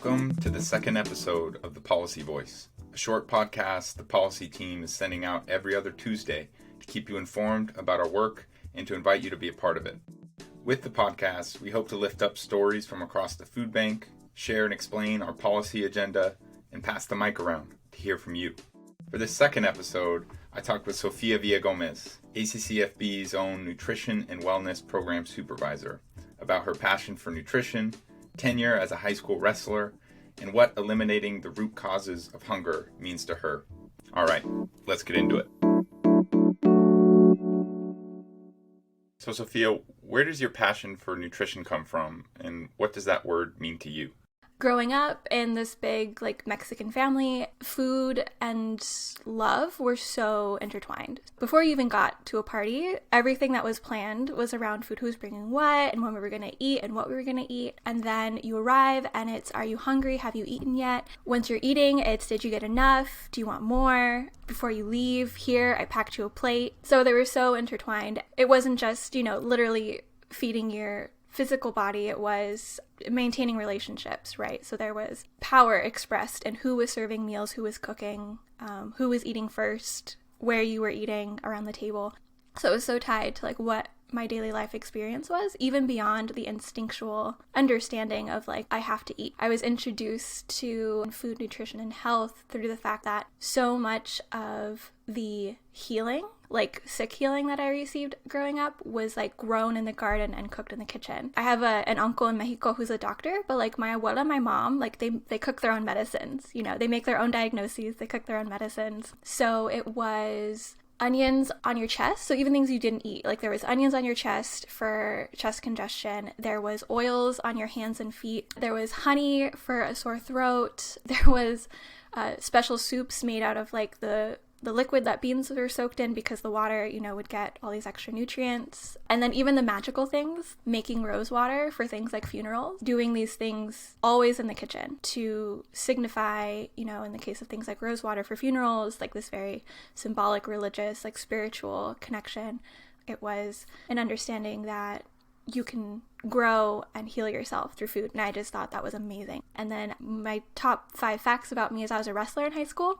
Welcome to the second episode of The Policy Voice, a short podcast the policy team is sending out every other Tuesday to keep you informed about our work and to invite you to be a part of it. With the podcast, we hope to lift up stories from across the food bank, share and explain our policy agenda, and pass the mic around to hear from you. For this second episode, I talked with Sofia Villagomez, ACCFB's own Nutrition and Wellness Program Supervisor, about her passion for nutrition, tenure as a high school wrestler, and what eliminating the root causes of hunger means to her. All right, let's get into it. So Sofia, where does your passion for nutrition come from, and what does that word mean to you? Growing up in this big, Mexican family, food and love were so intertwined. Before you even got to a party, everything that was planned was around food, who was bringing what, and when we were going to eat, and what we were going to eat. And then you arrive, and it's, are you hungry? Have you eaten yet? Once you're eating, it's, did you get enough? Do you want more? Before you leave, here, I packed you a plate. So they were so intertwined. It wasn't just, literally feeding your physical body, it was maintaining relationships, right? So there was power expressed in who was serving meals, who was cooking, who was eating first, where you were eating around the table. So it was so tied to what my daily life experience was, even beyond the instinctual understanding of I have to eat. I was introduced to food, nutrition, and health through the fact that so much of the healing, sick healing that I received growing up, was grown in the garden and cooked in the kitchen. I have an uncle in Mexico who's a doctor, but my abuela, my mom, they cook their own medicines. They make their own diagnoses, they cook their own medicines. So it was onions on your chest, so even things you didn't eat. There was onions on your chest for chest congestion. There was oils on your hands and feet. There was honey for a sore throat. There was special soups made out of the liquid that beans were soaked in because the water, would get all these extra nutrients. And then even the magical things, making rose water for things like funerals, doing these things always in the kitchen to signify, in the case of things like rose water for funerals, this very symbolic, religious, spiritual connection. It was an understanding that you can grow and heal yourself through food. And I just thought that was amazing. And then my top 5 facts about me is I was a wrestler in high school.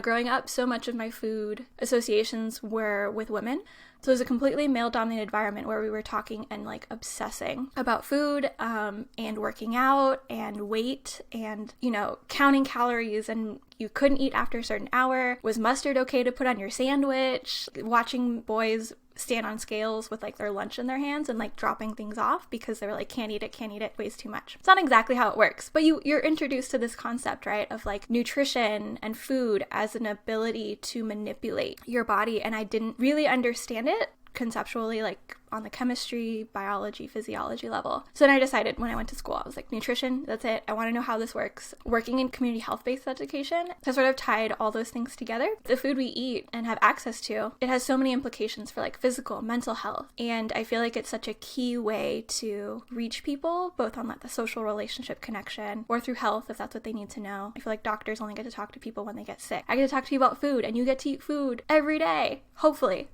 Growing up, so much of my food associations were with women. So it was a completely male-dominated environment where we were talking and obsessing about food and working out and weight and, counting calories, and you couldn't eat after a certain hour. Was mustard okay to put on your sandwich? Watching boys stand on scales with their lunch in their hands and dropping things off because they were can't eat it, weighs too much. It's not exactly how it works, but you're introduced to this concept, right, of nutrition and food as an ability to manipulate your body, and I didn't really understand it conceptually, on the chemistry, biology, physiology level. So then I decided when I went to school, I was nutrition, that's it. I want to know how this works. Working in community health-based education has sort of tied all those things together. The food we eat and have access to, it has so many implications for physical, mental health. And I feel it's such a key way to reach people, both on the social relationship connection or through health, if that's what they need to know. I feel doctors only get to talk to people when they get sick. I get to talk to you about food, and you get to eat food every day. Hopefully,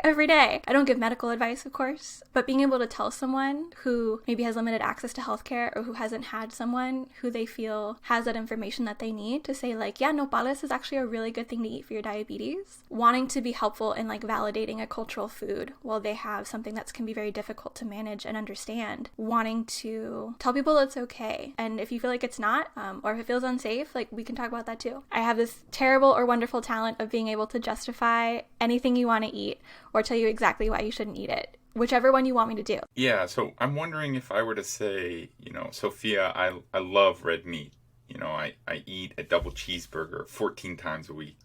every day. I don't give medical advice, of course, but being able to tell someone who maybe has limited access to healthcare or who hasn't had someone who they feel has that information that they need to say yeah, nopales is actually a really good thing to eat for your diabetes. Wanting to be helpful in validating a cultural food while they have something that can be very difficult to manage and understand. Wanting to tell people it's okay. And if you feel it's not, or if it feels unsafe, we can talk about that too. I have this terrible or wonderful talent of being able to justify anything you want to eat or tell you exactly why you shouldn't eat it. Whichever one you want me to do. Yeah, so I'm wondering if I were to say, Sofia, I love red meat. I eat a double cheeseburger 14 times a week.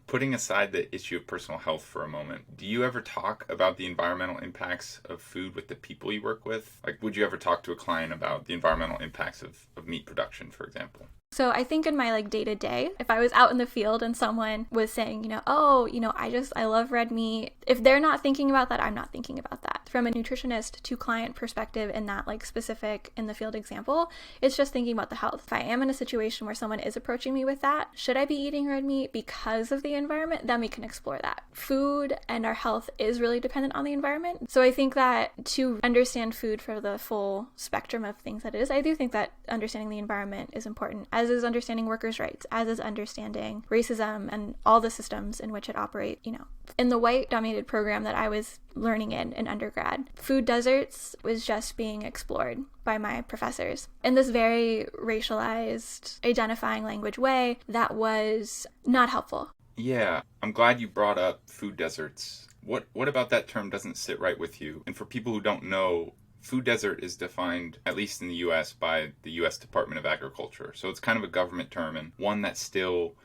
Putting aside the issue of personal health for a moment, do you ever talk about the environmental impacts of food with the people you work with? Would you ever talk to a client about the environmental impacts of meat production, for example? So I think in my like day to day, if I was out in the field and someone was saying, I love red meat, if they're not thinking about that, I'm not thinking about that. From a nutritionist to client perspective in that like specific in the field example, it's just thinking about the health. If I am in a situation where someone is approaching me with that, should I be eating red meat because of the environment? Then we can explore that. Food and our health is really dependent on the environment. So I think that to understand food for the full spectrum of things that it is, I do think that understanding the environment is important, as is understanding workers' rights, as is understanding racism and all the systems in which it operates. In the white-dominated program that I was learning in undergrad, food deserts was just being explored by my professors in this very racialized, identifying language way that was not helpful. Yeah, I'm glad you brought up food deserts. What about that term doesn't sit right with you? And for people who don't know, food desert is defined, at least in the U.S., by the U.S. Department of Agriculture. So it's kind of a government term and one that still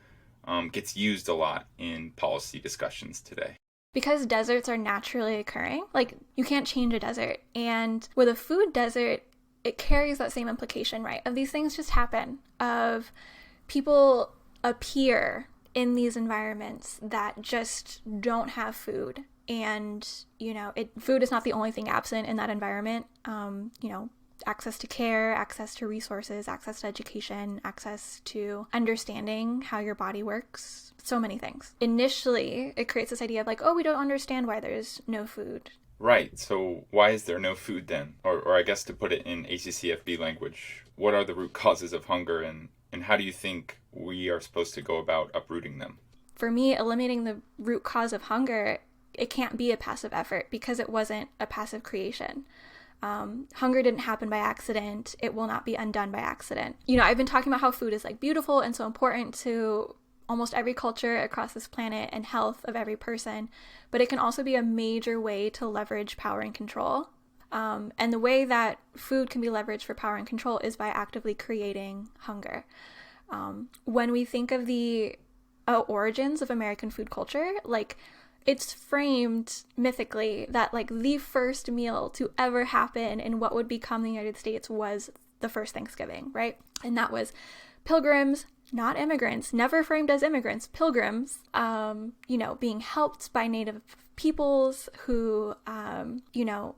gets used a lot in policy discussions today. Because deserts are naturally occurring, like you can't change a desert. And with a food desert, it carries that same implication, right? Of these things just happen, of people appear in these environments that just don't have food. And, food is not the only thing absent in that environment. Access to care, access to resources, access to education, access to understanding how your body works, so many things. Initially, it creates this idea of like, we don't understand why there's no food. Right. So why is there no food then? Or I guess to put it in ACCFB language, what are the root causes of hunger and how do you think we are supposed to go about uprooting them? For me, eliminating the root cause of hunger, it can't be a passive effort because it wasn't a passive creation. Hunger didn't happen by accident. It will not be undone by accident. I've been talking about how food is like beautiful and so important to almost every culture across this planet and health of every person, but it can also be a major way to leverage power and control. And the way that food can be leveraged for power and control is by actively creating hunger. When we think of the origins of American food culture, like it's framed mythically that like the first meal to ever happen in what would become the United States was the first Thanksgiving, right? And that was pilgrims, not immigrants, never framed as immigrants, pilgrims, being helped by native peoples who,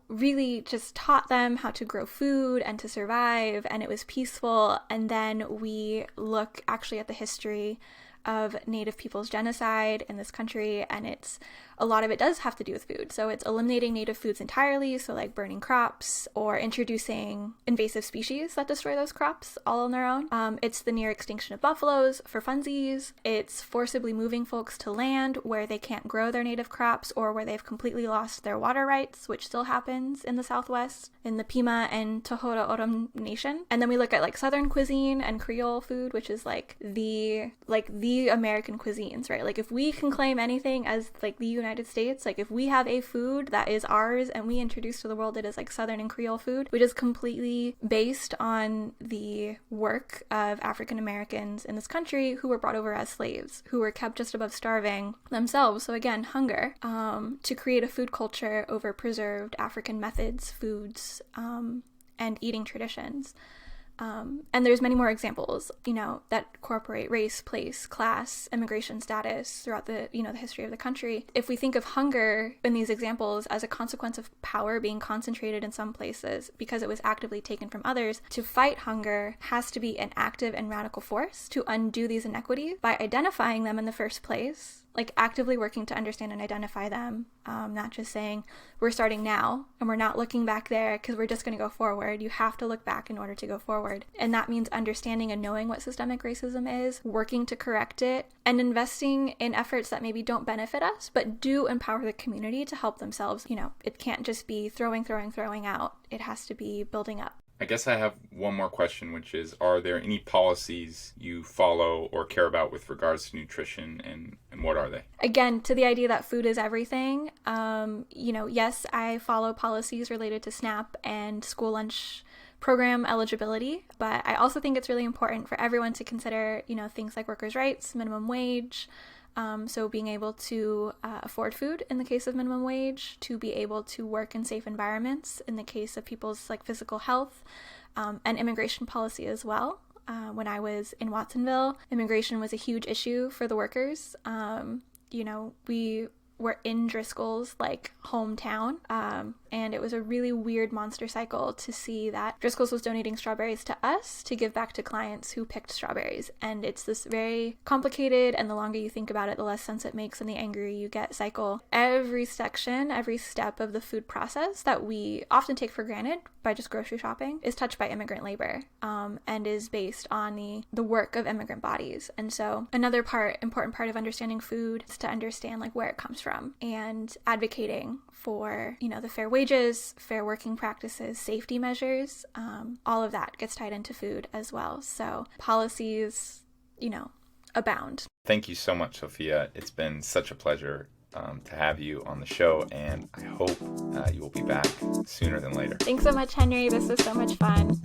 really just taught them how to grow food and to survive, and it was peaceful. And then we look actually at the history of Native people's genocide in this country, and a lot of it does have to do with food. So it's eliminating native foods entirely, so like burning crops or introducing invasive species that destroy those crops all on their own. It's the near extinction of buffaloes for funsies. It's forcibly moving folks to land where they can't grow their native crops or where they've completely lost their water rights, which still happens in the Southwest, in the Pima and Tohono O'odham Nation. And then we look at like Southern cuisine and Creole food, which is like the American cuisines, right? Like if we can claim anything as like the United States, like if we have a food that is ours and we introduce to the world it is like Southern and Creole food, which is completely based on the work of African Americans in this country who were brought over as slaves, who were kept just above starving themselves. So again, hunger, to create a food culture over preserved African methods, foods, and eating traditions. And there's many more examples, that incorporate race, place, class, immigration status throughout the history of the country. If we think of hunger in these examples as a consequence of power being concentrated in some places because it was actively taken from others, to fight hunger has to be an active and radical force to undo these inequities by identifying them in the first place, like actively working to understand and identify them, not just saying we're starting now and we're not looking back there because we're just going to go forward. You have to look back in order to go forward. And that means understanding and knowing what systemic racism is, working to correct it, and investing in efforts that maybe don't benefit us, but do empower the community to help themselves. It can't just be throwing out. It has to be building up. I guess I have one more question, which is, are there any policies you follow or care about with regards to nutrition, and what are they? Again, to the idea that food is everything, yes, I follow policies related to SNAP and school lunch program eligibility, but I also think it's really important for everyone to consider, things like workers' rights, minimum wage, so being able to afford food in the case of minimum wage, to be able to work in safe environments in the case of people's like physical health, and immigration policy as well. when I was in Watsonville, immigration was a huge issue for the workers. We were in Driscoll's like hometown, and it was a really weird monster cycle to see that Driscoll's was donating strawberries to us to give back to clients who picked strawberries. And it's this very complicated, and the longer you think about it, the less sense it makes and the angrier you get cycle. Every section, every step of the food process that we often take for granted by just grocery shopping is touched by immigrant labor, and is based on the work of immigrant bodies. And so another important part of understanding food is to understand like where it comes from, and advocating for, the fair wages, fair working practices, safety measures, all of that gets tied into food as well. So policies, abound. Thank you so much, Sophia. It's been such a pleasure to have you on the show, and I hope you will be back sooner than later. Thanks so much, Henry. This was so much fun.